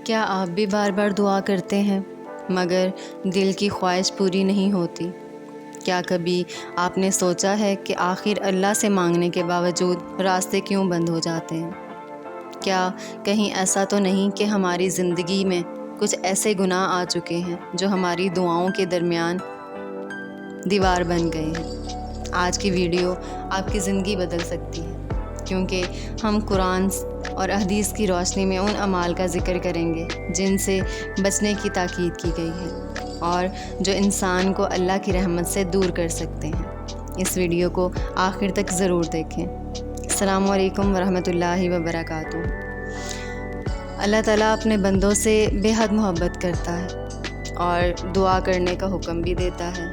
کیا آپ بھی بار بار دعا کرتے ہیں مگر دل کی خواہش پوری نہیں ہوتی؟ کیا کبھی آپ نے سوچا ہے کہ آخر اللہ سے مانگنے کے باوجود راستے کیوں بند ہو جاتے ہیں؟ کیا کہیں ایسا تو نہیں کہ ہماری زندگی میں کچھ ایسے گناہ آ چکے ہیں جو ہماری دعاؤں کے درمیان دیوار بن گئے ہیں؟ آج کی ویڈیو آپ کی زندگی بدل سکتی ہے، کیونکہ ہم قرآن اور حدیث کی روشنی میں ان اعمال کا ذکر کریں گے جن سے بچنے کی تاکید کی گئی ہے اور جو انسان کو اللہ کی رحمت سے دور کر سکتے ہیں۔ اس ویڈیو کو آخر تک ضرور دیکھیں۔ السلام علیکم ورحمۃ اللہ وبرکاتہ۔ اللہ تعالیٰ اپنے بندوں سے بے حد محبت کرتا ہے اور دعا کرنے کا حکم بھی دیتا ہے،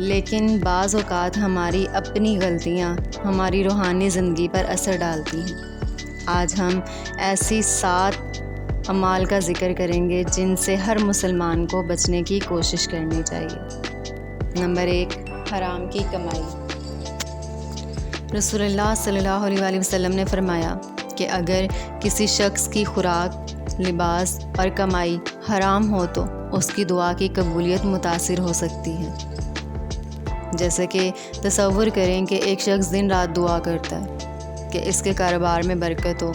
لیکن بعض اوقات ہماری اپنی غلطیاں ہماری روحانی زندگی پر اثر ڈالتی ہیں۔ آج ہم ایسی 7 اعمال کا ذکر کریں گے جن سے ہر مسلمان کو بچنے کی کوشش کرنی چاہیے۔ نمبر 1، حرام کی کمائی۔ رسول اللہ صلی اللہ علیہ وآلہ وسلم نے فرمایا کہ اگر کسی شخص کی خوراک، لباس اور کمائی حرام ہو تو اس کی دعا کی قبولیت متاثر ہو سکتی ہے۔ جیسے کہ تصور کریں کہ ایک شخص دن رات دعا کرتا ہے کہ اس کے کاروبار میں برکت ہو،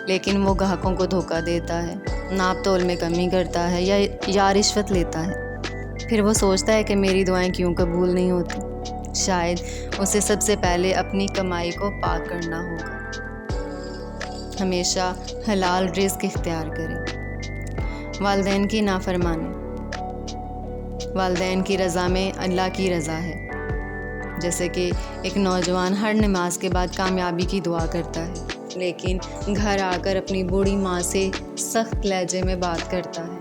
لیکن وہ گاہکوں کو دھوکہ دیتا ہے، ناپ تول میں کمی کرتا ہے یا رشوت لیتا ہے۔ پھر وہ سوچتا ہے کہ میری دعائیں کیوں قبول نہیں ہوتی؟ شاید اسے سب سے پہلے اپنی کمائی کو پاک کرنا ہوگا۔ ہمیشہ حلال رزق اختیار کریں۔ والدین کی نافرمانی۔ والدین کی رضا میں اللہ کی رضا ہے۔ جیسے کہ ایک نوجوان ہر نماز کے بعد کامیابی کی دعا کرتا ہے، لیکن گھر آ کر اپنی بوڑھی ماں سے سخت لہجے میں بات کرتا ہے،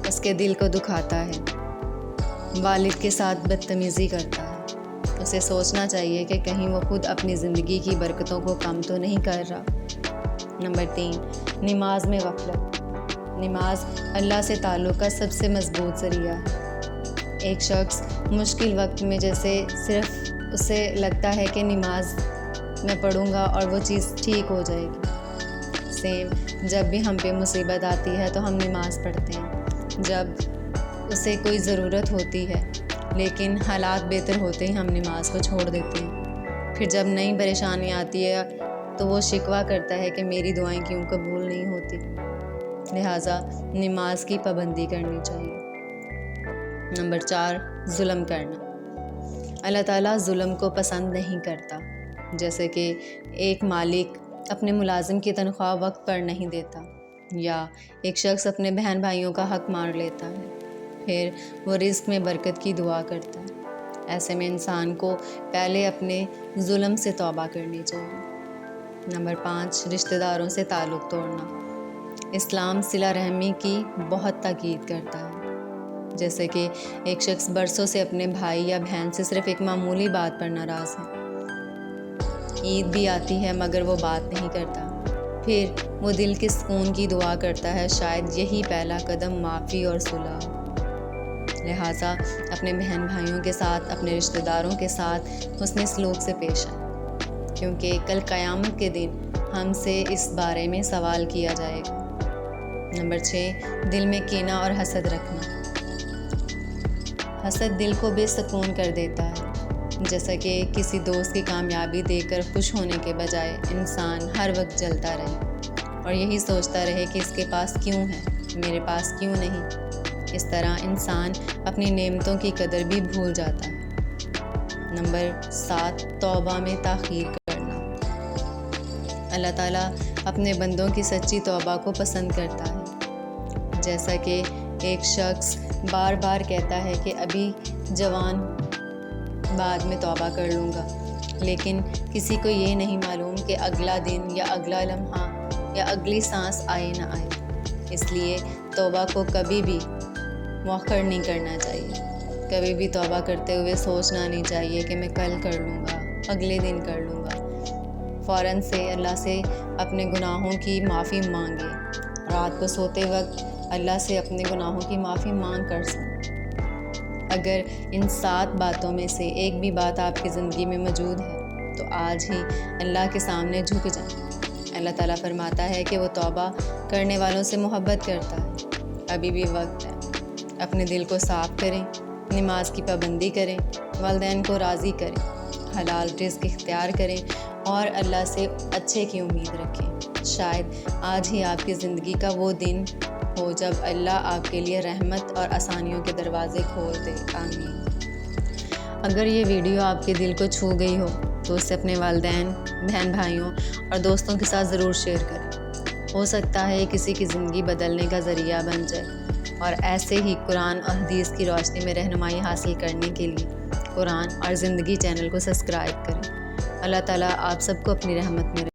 اس کے دل کو دکھاتا ہے، والد کے ساتھ بدتمیزی کرتا ہے۔ اسے سوچنا چاہیے کہ کہیں وہ خود اپنی زندگی کی برکتوں کو کم تو نہیں کر رہا۔ نمبر 3، نماز میں غفلت۔ نماز اللہ سے تعلق کا سب سے مضبوط ذریعہ ہے۔ ایک شخص مشکل وقت میں جیسے صرف اسے لگتا ہے کہ نماز میں پڑھوں گا اور وہ چیز ٹھیک ہو جائے گی۔ سیم جب بھی ہم پہ مصیبت آتی ہے تو ہم نماز پڑھتے ہیں، جب اسے کوئی ضرورت ہوتی ہے لیکن حالات بہتر ہوتے ہی ہم نماز کو چھوڑ دیتے ہیں۔ پھر جب نئی پریشانی آتی ہے تو وہ شکوہ کرتا ہے کہ میری دعائیں کیوں قبول نہیں ہوتی۔ لہٰذا نماز کی پابندی کرنی چاہیے۔ نمبر 4، ظلم کرنا۔ اللہ تعالیٰ ظلم کو پسند نہیں کرتا۔ جیسے کہ ایک مالک اپنے ملازم کی تنخواہ وقت پر نہیں دیتا، یا ایک شخص اپنے بہن بھائیوں کا حق مار لیتا ہے، پھر وہ رزق میں برکت کی دعا کرتا ہے۔ ایسے میں انسان کو پہلے اپنے ظلم سے توبہ کرنی چاہیے۔ نمبر 5، رشتہ داروں سے تعلق توڑنا۔ اسلام صلہ رحمی کی بہت تاکید کرتا ہے۔ جیسے کہ ایک شخص برسوں سے اپنے بھائی یا بہن سے صرف ایک معمولی بات پر ناراض ہے، عید بھی آتی ہے مگر وہ بات نہیں کرتا، پھر وہ دل کے سکون کی دعا کرتا ہے، شاید یہی پہلا قدم معافی اور صلح ہو۔ لہٰذا اپنے بہن بھائیوں کے ساتھ، اپنے رشتہ داروں کے ساتھ حسن سلوک سے پیش آئیں، کیونکہ کل قیامت کے دن ہم سے اس بارے میں سوال کیا جائے گا۔ نمبر 6، دل میں کینہ اور حسد رکھنا۔ حسد دل کو بے سکون کر دیتا ہے۔ جیسا کہ کسی دوست کی کامیابی دیکھ کر خوش ہونے کے بجائے انسان ہر وقت جلتا رہے اور یہی سوچتا رہے کہ اس کے پاس کیوں ہے، میرے پاس کیوں نہیں۔ اس طرح انسان اپنی نعمتوں کی قدر بھی بھول جاتا ہے۔ نمبر 7، توبہ میں تاخیر کرنا۔ اللہ تعالیٰ اپنے بندوں کی سچی توبہ کو پسند کرتا ہے۔ جیسا کہ ایک شخص بار بار کہتا ہے کہ ابھی جوان، بعد میں توبہ کر لوں گا، لیکن کسی کو یہ نہیں معلوم کہ اگلا دن یا اگلا لمحہ یا اگلی سانس آئے نہ آئے۔ اس لیے توبہ کو کبھی بھی مؤخر نہیں کرنا چاہیے۔ کبھی بھی توبہ کرتے ہوئے سوچنا نہیں چاہیے کہ میں کل کر لوں گا، اگلے دن کر لوں گا۔ فوراً سے اللہ سے اپنے گناہوں کی معافی مانگے۔ رات کو سوتے وقت اللہ سے اپنے گناہوں کی معافی مانگ کر سویں۔ اگر ان 7 باتوں میں سے ایک بھی بات آپ کی زندگی میں موجود ہے تو آج ہی اللہ کے سامنے جھک جائیں۔ اللہ تعالیٰ فرماتا ہے کہ وہ توبہ کرنے والوں سے محبت کرتا ہے۔ ابھی بھی وقت ہے، اپنے دل کو صاف کریں، نماز کی پابندی کریں، والدین کو راضی کریں، حلال رزق اختیار کریں اور اللہ سے اچھے کی امید رکھیں۔ شاید آج ہی آپ کی زندگی کا وہ دن ہو جب اللہ آپ کے لیے رحمت اور آسانیوں کے دروازے کھول دے۔ آمین۔ اگر یہ ویڈیو آپ کے دل کو چھو گئی ہو تو اسے اپنے والدین، بہن بھائیوں اور دوستوں کے ساتھ ضرور شیئر کریں۔ ہو سکتا ہے کسی کی زندگی بدلنے کا ذریعہ بن جائے۔ اور ایسے ہی قرآن اور حدیث کی روشنی میں رہنمائی حاصل کرنے کے لیے قرآن اور زندگی چینل کو سبسکرائب کریں۔ اللہ تعالیٰ آپ سب کو اپنی رحمت میں